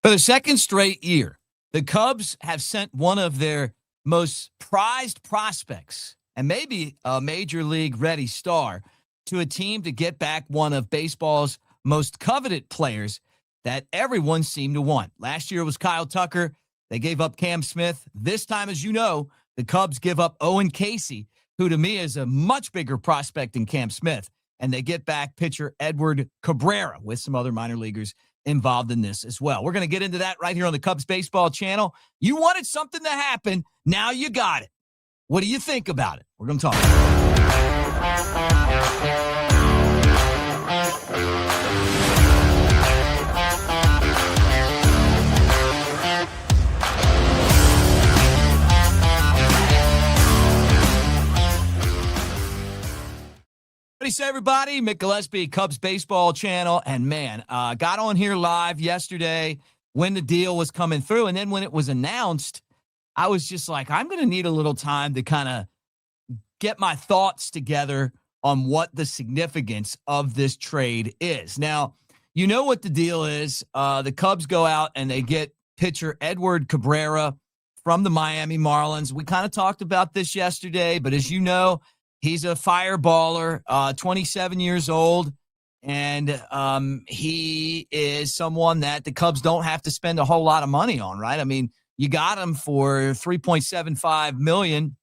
For the second straight year, the Cubs have sent one of their most prized prospects and maybe a major league ready star to a team to get back one of baseball's most coveted players that everyone seemed to want. Last year was Kyle Tucker. They gave up Cam Smith. This time, as you know, the Cubs give up Owen Caissie, who to me is a much bigger prospect than Cam Smith. And they get back pitcher Edward Cabrera with some other minor leaguers involved in this as well. We're going to get into that right here on the Cubs Baseball channel. You wanted something to happen. Now you got it. What do you think about it? We're going to talk. What do you say, everybody? Mick Gillespie, Cubs Baseball channel. And, man, got on here live yesterday when the deal was coming through. And then when it was announced, I was just like, I'm going to need a little time to kind of get my thoughts together on what the significance of this trade is. Now, you know what the deal is. The Cubs go out and they get pitcher Edward Cabrera from the Miami Marlins. We kind of talked about this yesterday, but as you know, he's a fireballer, 27 years old, and he is someone that the Cubs don't have to spend a whole lot of money on, right? I mean, you got him for $3.75 million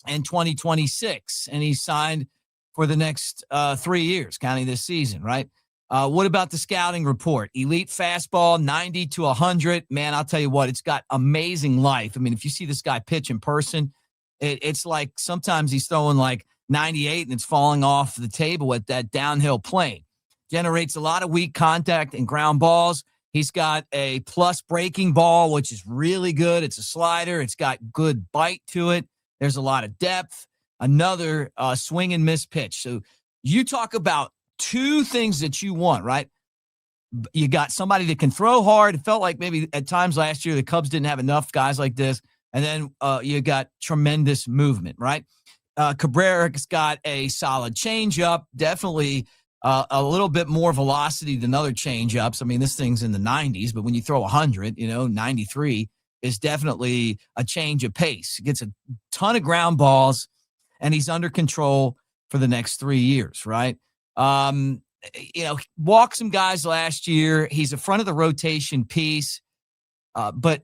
in 2026, and he's signed for the next 3 years, counting this season, right? What about the scouting report? Elite fastball, 90 to 100. Man, I'll tell you what, it's got amazing life. I mean, if you see this guy pitch in person, it's like sometimes he's throwing like 98 and it's falling off the table at that downhill plane. Generates a lot of weak contact and ground balls. He's got a plus breaking ball, which is really good. It's a slider. It's got good bite to it. There's a lot of depth. Another swing and miss pitch. So you talk about two things that you want, right? You got somebody that can throw hard. It felt like maybe at times last year the Cubs didn't have enough guys like this. And then you got tremendous movement, right? Cabrera's got a solid changeup, definitely a little bit more velocity than other changeups. I mean, this thing's in the 90s, but when you throw 100, 93 is definitely a change of pace. He gets a ton of ground balls, and he's under control for the next 3 years, right? Walked some guys last year. He's a front of the rotation piece, but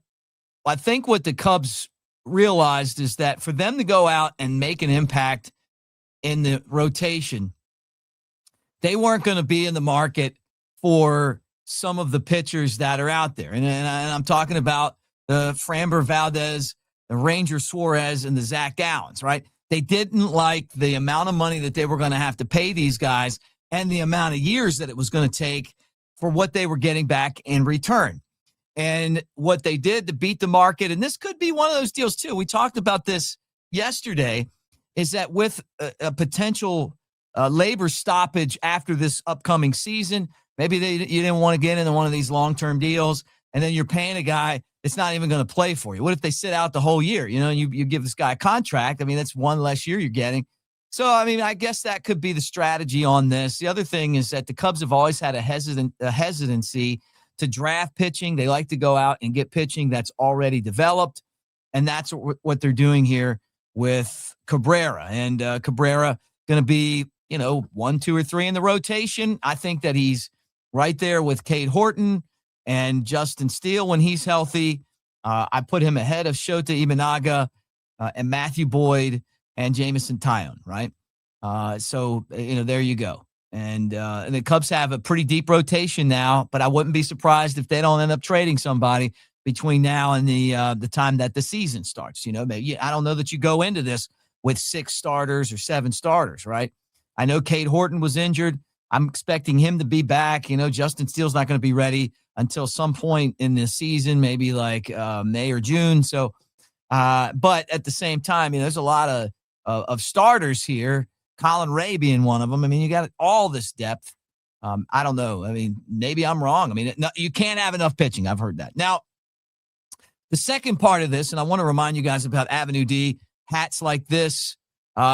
I think what the Cubs realized is that for them to go out and make an impact in the rotation, they weren't going to be in the market for some of the pitchers that are out there. And I'm talking about the Framber Valdez, the Ranger Suarez, and the Zach Allens, right? They didn't like the amount of money that they were going to have to pay these guys and the amount of years that it was going to take for what they were getting back in return. And what they did to beat the market, and this could be one of those deals too. We talked about this yesterday, is that with a potential labor stoppage after this upcoming season, maybe you didn't want to get into one of these long-term deals, and then you're paying a guy that's not even going to play for you. What if they sit out the whole year? And you give this guy a contract. I mean, that's one less year you're getting. So, I mean, I guess that could be the strategy on this. The other thing is that the Cubs have always had a hesitancy to draft pitching. They like to go out and get pitching that's already developed, and that's what they're doing here with Cabrera. And Cabrera going to be, 1, 2, or 3 in the rotation. I think that he's right there with Cade Horton and Justin Steele when he's healthy. I put him ahead of Shota Imanaga and Matthew Boyd and Jamison Tyone, right? So, there you go. And the Cubs have a pretty deep rotation now, but I wouldn't be surprised if they don't end up trading somebody between now and the time that the season starts. Maybe I don't know that you go into this with 6 starters or 7 starters, right? I know Cade Horton was injured. I'm expecting him to be back. Justin Steele's not going to be ready until some point in the season, maybe like May or June. So, but at the same time, there's a lot of starters here. Colin Ray being one of them. I mean, you got all this depth. I don't know. I mean, maybe I'm wrong. I mean, you can't have enough pitching. I've heard that. Now, the second part of this, and I want to remind you guys about AveD, hats like this.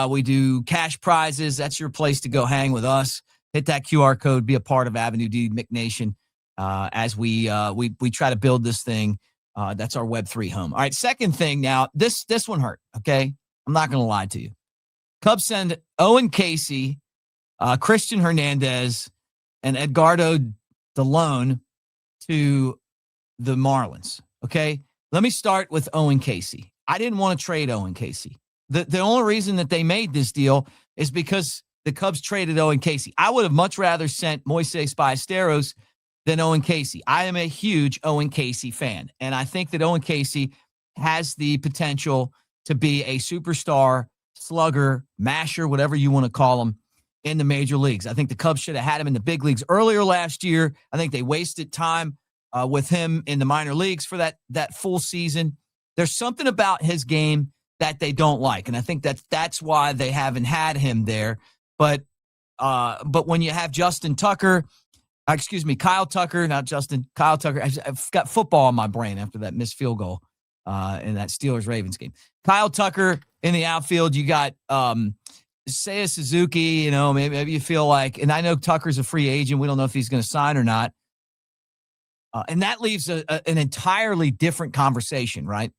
We do cash prizes. That's your place to go hang with us. Hit that QR code. Be a part of AveD Mick Nation. as we try to build this thing. That's our Web3 home. All right, second thing now, this one hurt, okay? I'm not going to lie to you. Cubs send Owen Caissie, Cristian Hernandez, and Edgardo DeLone to the Marlins, okay? Let me start with Owen Caissie. I didn't want to trade Owen Caissie. The only reason that they made this deal is because the Cubs traded Owen Caissie. I would have much rather sent Moises Ballesteros than Owen Caissie. I am a huge Owen Caissie fan, and I think that Owen Caissie has the potential to be a superstar, slugger, masher, whatever you want to call him, in the major leagues. I think the Cubs should have had him in the big leagues earlier last year. I think they wasted time with him in the minor leagues for that full season. There's something about his game that they don't like, and I think that's why they haven't had him there. But when you have Kyle Tucker, not Justin, Kyle Tucker. I've got football in my brain after that missed field goal in that Steelers-Ravens game. Kyle Tucker in the outfield. You got Seiya Suzuki. Maybe you feel like, and I know Tucker's a free agent. We don't know if he's going to sign or not. And that leaves an entirely different conversation, right?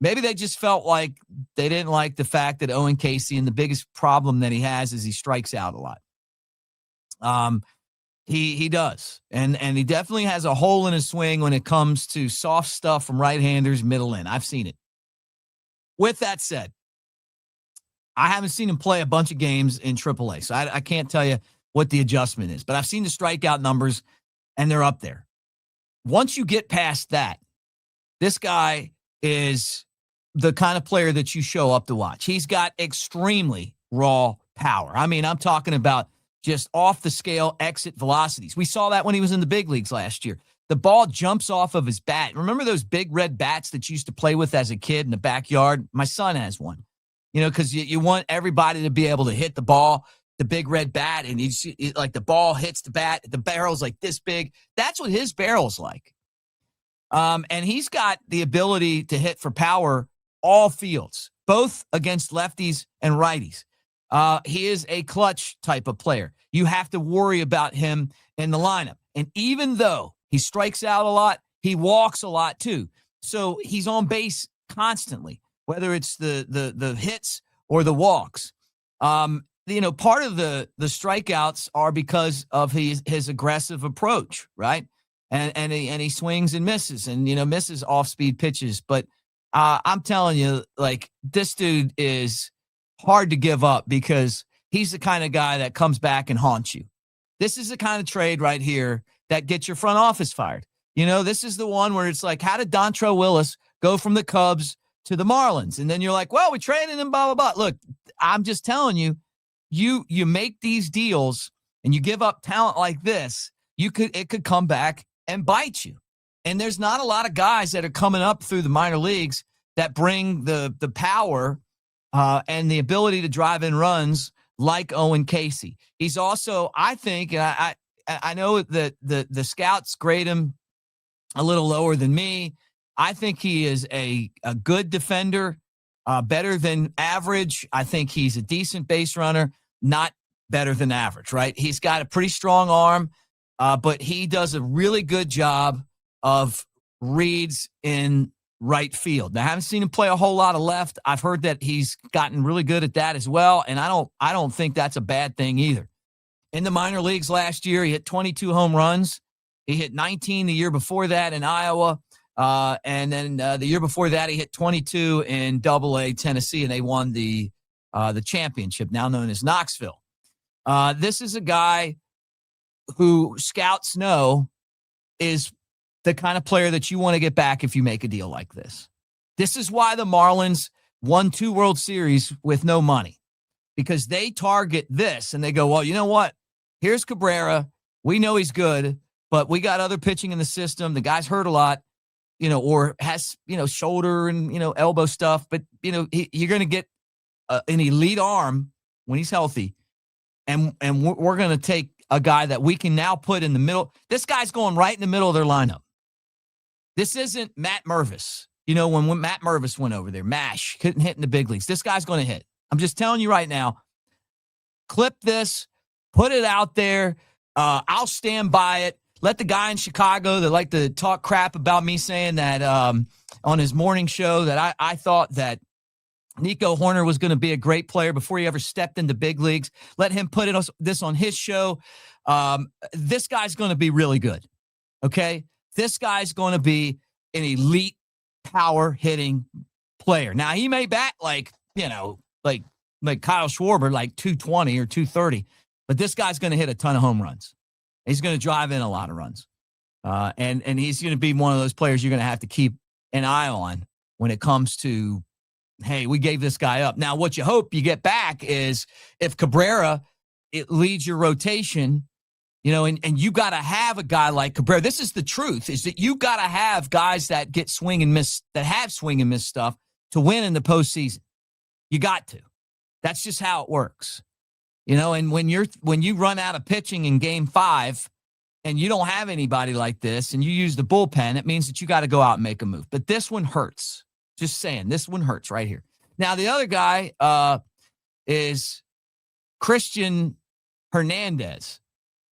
Maybe they just felt like they didn't like the fact that Owen Caissie, and the biggest problem that he has is he strikes out a lot. He does. And he definitely has a hole in his swing when it comes to soft stuff from right-handers, middle in. I've seen it. With that said, I haven't seen him play a bunch of games in AAA, so I can't tell you what the adjustment is. But I've seen the strikeout numbers, and they're up there. Once you get past that, this guy is the kind of player that you show up to watch. He's got extremely raw power. I mean, I'm talking about just off the scale exit velocities. We saw that when he was in the big leagues last year. The ball jumps off of his bat. Remember those big red bats that you used to play with as a kid in the backyard? My son has one, because you want everybody to be able to hit the ball, the big red bat, and like the ball hits the bat, the barrel's like this big. That's what his barrel's like. And he's got the ability to hit for power all fields, both against lefties and righties. He is a clutch type of player. You have to worry about him in the lineup. And even though he strikes out a lot, he walks a lot too. So he's on base constantly, whether it's the hits or the walks. Part of the strikeouts are because of his aggressive approach, right? And he swings and misses, and misses off-speed pitches. But I'm telling you, like, this dude is hard to give up because he's the kind of guy that comes back and haunts you. This is the kind of trade right here that gets your front office fired. This is the one where it's like, how did Dontrelle Willis go from the Cubs to the Marlins? And then you're like, well, we traded him, blah, blah, blah. Look, I'm just telling you, you make these deals and you give up talent like this, it could come back and bite you. And there's not a lot of guys that are coming up through the minor leagues that bring the power and the ability to drive in runs like Owen Caissie. He's also, I think, and I know that the scouts grade him a little lower than me. I think he is a good defender, better than average. I think he's a decent base runner, not better than average, right? He's got a pretty strong arm, but he does a really good job of reads in right field. Now, I haven't seen him play a whole lot of left. I've heard that he's gotten really good at that as well, and I don't think that's a bad thing either. In the minor leagues last year, he hit 22 home runs. He hit 19 the year before that in Iowa, and then the year before that, he hit 22 in Double-A Tennessee, and they won the championship, now known as Knoxville. This is a guy who scouts know is the kind of player that you want to get back if you make a deal like this. This is why the Marlins won 2 World Series with no money, because they target this and they go, well, you know what? Here's Cabrera. We know he's good, but we got other pitching in the system. The guy's hurt a lot, or has, shoulder and, elbow stuff, but, you're going to get an elite arm when he's healthy. And we're going to take a guy that we can now put in the middle. This guy's going right in the middle of their lineup. This isn't Matt Mervis. When Matt Mervis went over there, MASH, couldn't hit in the big leagues. This guy's going to hit. I'm just telling you right now, clip this, put it out there. I'll stand by it. let the guy in Chicago that like to talk crap about me saying that on his morning show that I thought that Nico Horner was going to be a great player before he ever stepped into big leagues. Let him put this on his show. This guy's going to be really good. Okay? This guy's going to be an elite power hitting player. Now, he may bat like Kyle Schwarber, like 220 or 230, but this guy's going to hit a ton of home runs. He's going to drive in a lot of runs. And he's going to be one of those players you're going to have to keep an eye on when it comes to, hey, we gave this guy up. Now, what you hope you get back is if Cabrera, it leads your rotation, and you got to have a guy like Cabrera. This is the truth, is that you got to have guys that get swing and miss, that have swing and miss stuff to win in the postseason. You got to. That's just how it works. And when you run out of pitching in game 5 and you don't have anybody like this and you use the bullpen, it means that you got to go out and make a move. But this one hurts. Just saying, this one hurts right here. Now, the other guy is Cristian Hernandez.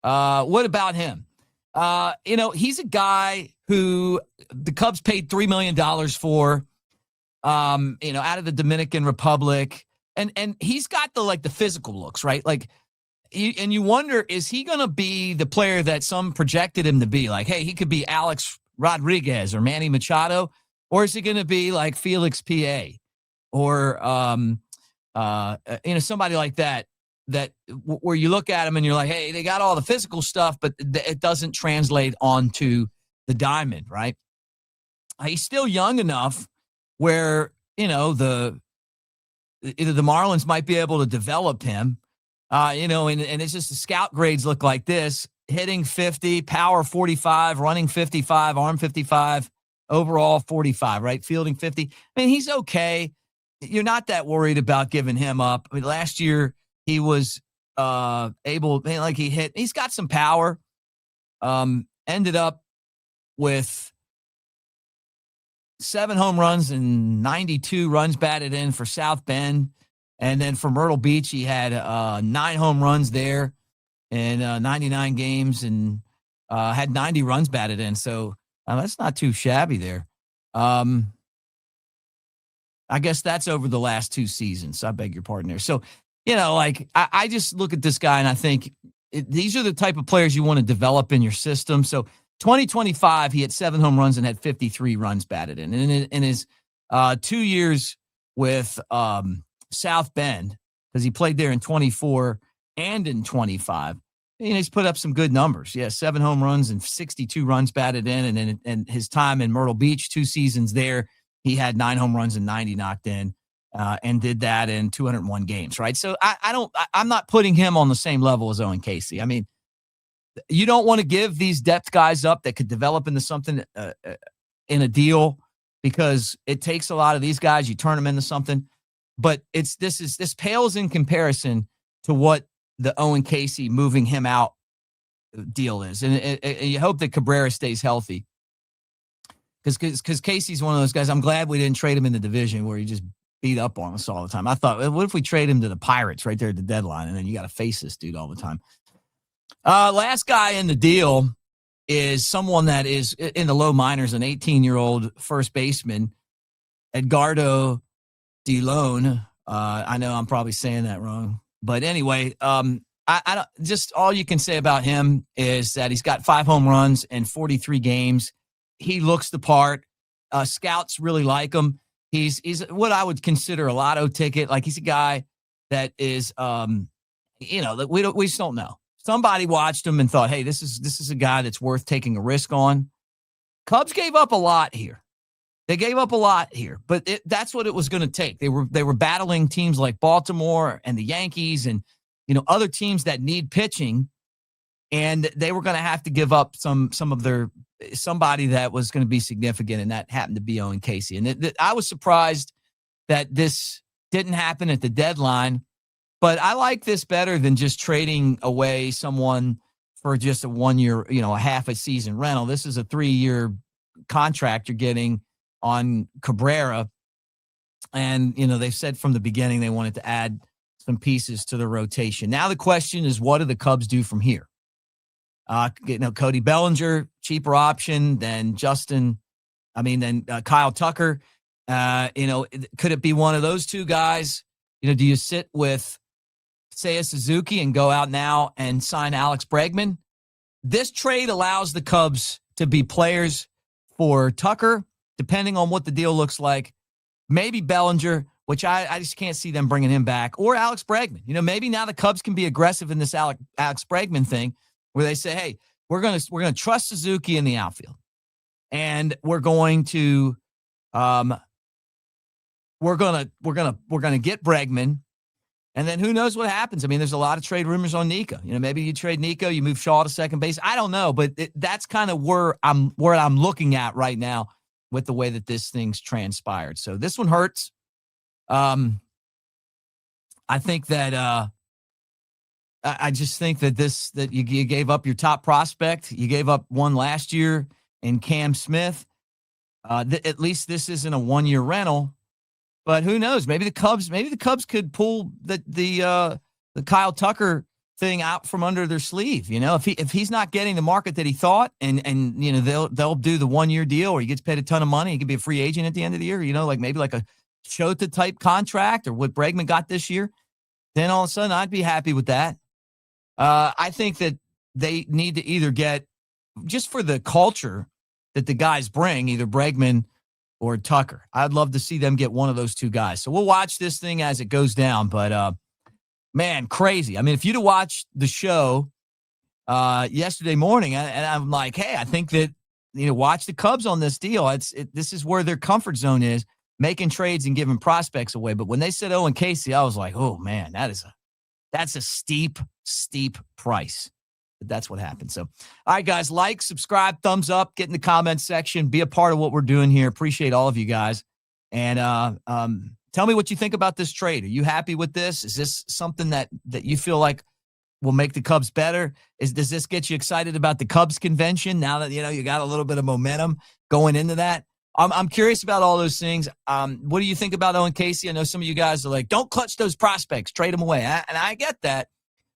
What about him? He's a guy who the Cubs paid $3 million for, out of the Dominican Republic. And he's got the physical looks, right? You wonder, is he going to be the player that some projected him to be? Like, hey, he could be Alex Rodriguez or Manny Machado. Or is it going to be like Felix P.A. or, somebody like that where you look at him and you're like, hey, they got all the physical stuff, but it doesn't translate onto the diamond, right? He's still young enough where, either the Marlins might be able to develop him, and it's just the scout grades look like this: hitting 50, power 45, running 55, arm 55. Overall 45, right? Fielding 50. I mean, he's okay. You're not that worried about giving him up. I mean, last year he was he's got some power. Ended up with 7 home runs and 92 runs batted in for South Bend. And then for Myrtle Beach, he had 9 home runs there in 99 games and had 90 runs batted in. So that's not too shabby there. I guess that's over the last 2 seasons. I beg your pardon there. So, I just look at this guy and I think these are the type of players you want to develop in your system. So 2025, he had 7 home runs and had 53 runs batted in. And in his 2 years with South Bend, because he played there in 24 and in 25, he's put up some good numbers. Yeah, 7 home runs and 62 runs batted in. And his time in Myrtle Beach, 2 seasons there, he had 9 home runs and 90 knocked in, and did that in 201 games, right? So I'm not putting him on the same level as Owen Caissie. I mean, you don't want to give these depth guys up that could develop into something in a deal, because it takes a lot of these guys. You turn them into something, but this pales in comparison to what the Owen Caissie moving him out deal is. And you hope that Cabrera stays healthy, because Caissie's one of those guys. I'm glad we didn't trade him in the division where he just beat up on us all the time. I thought, what if we trade him to the Pirates right there at the deadline, and then you got to face this dude all the time. Last guy in the deal is someone that is in the low minors, an 18-year-old first baseman, Edgardo DeLone. I know I'm probably saying that wrong. But anyway, I don't, just all you can say about him is that he's got 5 home runs in 43 games. He looks the part. Scouts really like him. He's what I would consider a lotto ticket. Like, he's a guy that is, that we just don't know. Somebody watched him and thought, hey, this is a guy that's worth taking a risk on. Cubs gave up a lot here. They gave up a lot here, but that's what it was going to take. They were battling teams like Baltimore and the Yankees and, other teams that need pitching, and they were going to have to give up somebody that was going to be significant, and that happened to be Owen Caissie. And I was surprised that this didn't happen at the deadline, but I like this better than just trading away someone for just a 1 year, a half a season rental. This is a 3-year contract you're getting on Cabrera. And, they've said from the beginning they wanted to add some pieces to the rotation. Now the question is, what do the Cubs do from here? Cody Bellinger, cheaper option than Kyle Tucker. Could it be one of those two guys? Do you sit with Seiya Suzuki and go out now and sign Alex Bregman? This trade allows the Cubs to be players for Tucker, depending on what the deal looks like. Maybe Bellinger, which I just can't see them bringing him back, or Alex Bregman. Maybe now the Cubs can be aggressive in this Alex Bregman thing, where they say, "Hey, we're gonna trust Suzuki in the outfield, and we're going to we're gonna get Bregman." And then who knows what happens? There's a lot of trade rumors on Nico. Maybe you trade Nico, you move Shaw to second base. I don't know, but that's kind of where I'm looking at right now with the way that this thing's transpired. So this one hurts. I think that I just think that you gave up your top prospect. You gave up one last year in Cam Smith. At least this isn't a one-year rental. But who knows? Maybe the Cubs could pull the Kyle Tucker thing out from under their sleeve. If he's not getting the market that he thought, and they'll do the 1-year deal, or he gets paid a ton of money, he could be a free agent at the end of the year. Maybe like a Shota type contract, or what Bregman got this year. Then all of a sudden, I'd be happy with that. I think that they need to either get, just for the culture that the guys bring, either Bregman or Tucker. I'd love to see them get one of those two guys. So we'll watch this thing as it goes down. But, man, crazy. If you'd have watched the show yesterday morning, and I'm like, hey, I think that, watch the Cubs on this deal. This is where their comfort zone is, making trades and giving prospects away. But when they said Owen Caissie, I was like, oh, man, that's a steep price. But that's what happened. So, all right, guys, like, subscribe, thumbs up, get in the comments section, be a part of what we're doing here. Appreciate all of you guys. And tell me what you think about this trade. Are you happy with this? Is this something that you feel like will make the Cubs better? Does this get you excited about the Cubs convention now that, you got a little bit of momentum going into that? I'm curious about all those things. What do you think about Owen Caissie? I know some of you guys are like, don't clutch those prospects, trade them away. And I get that.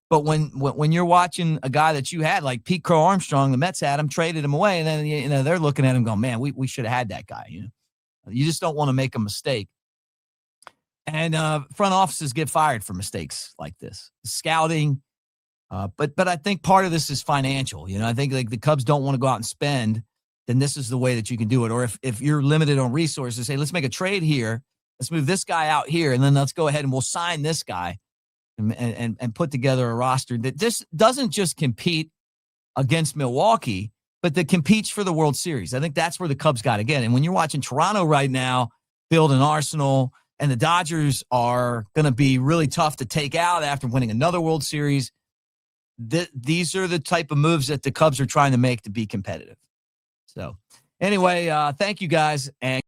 But when you're watching a guy that you had, like Pete Crow Armstrong, the Mets had him, traded him away, and then they're looking at him going, man, we should have had that guy. You just don't want to make a mistake. And front offices get fired for mistakes like this, scouting. But I think part of this is financial. I think like the Cubs don't want to go out and spend. Then this is the way that you can do it. Or if you're limited on resources, say, let's make a trade here. Let's move this guy out here, and then let's go ahead and we'll sign this guy. And put together a roster that this doesn't just compete against Milwaukee, but that competes for the World Series. I think that's where the Cubs got to get. And when you're watching Toronto right now build an arsenal, and the Dodgers are going to be really tough to take out after winning another World Series, these are the type of moves that the Cubs are trying to make to be competitive. So anyway, thank you guys. And